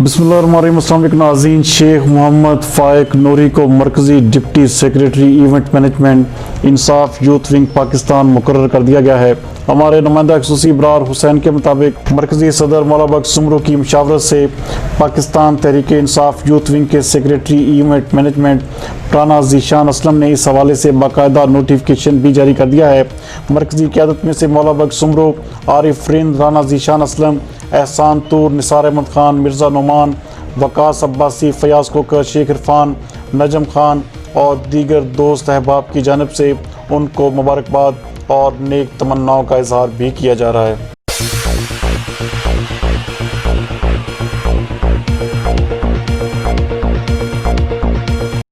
بسم اللہ الرحمن الرحیم۔ السلام علیکم ناظرین، شیخ محمد فائق نوری کو مرکزی ڈپٹی سیکریٹری ایونٹ مینجمنٹ انصاف یوتھ ونگ پاکستان مقرر کر دیا گیا ہے۔ ہمارے نمائندہ خصوصی ابرار حسین کے مطابق مرکزی صدر مولا بخش سمرو کی مشاورت سے پاکستان تحریک انصاف یوتھ ونگ کے secretary event management Rana Zeeshan Aslam نے اس حوالے سے باقاعدہ نوٹیفیکیشن بھی جاری کر دیا ہے۔ مرکزی قیادت میں سے مولا بخش سمرو، عارف رند، رانا ذیشان اسلم، احسان طور، نثار احمد خان، مرزا نعمان، وقاص عباسی، فیاض کوکر، شیخ عرفان، نجم خان اور دیگر دوست احباب کی جانب سے ان کو مبارکباد اور نیک تمناؤں کا اظہار بھی کیا جا رہا ہے۔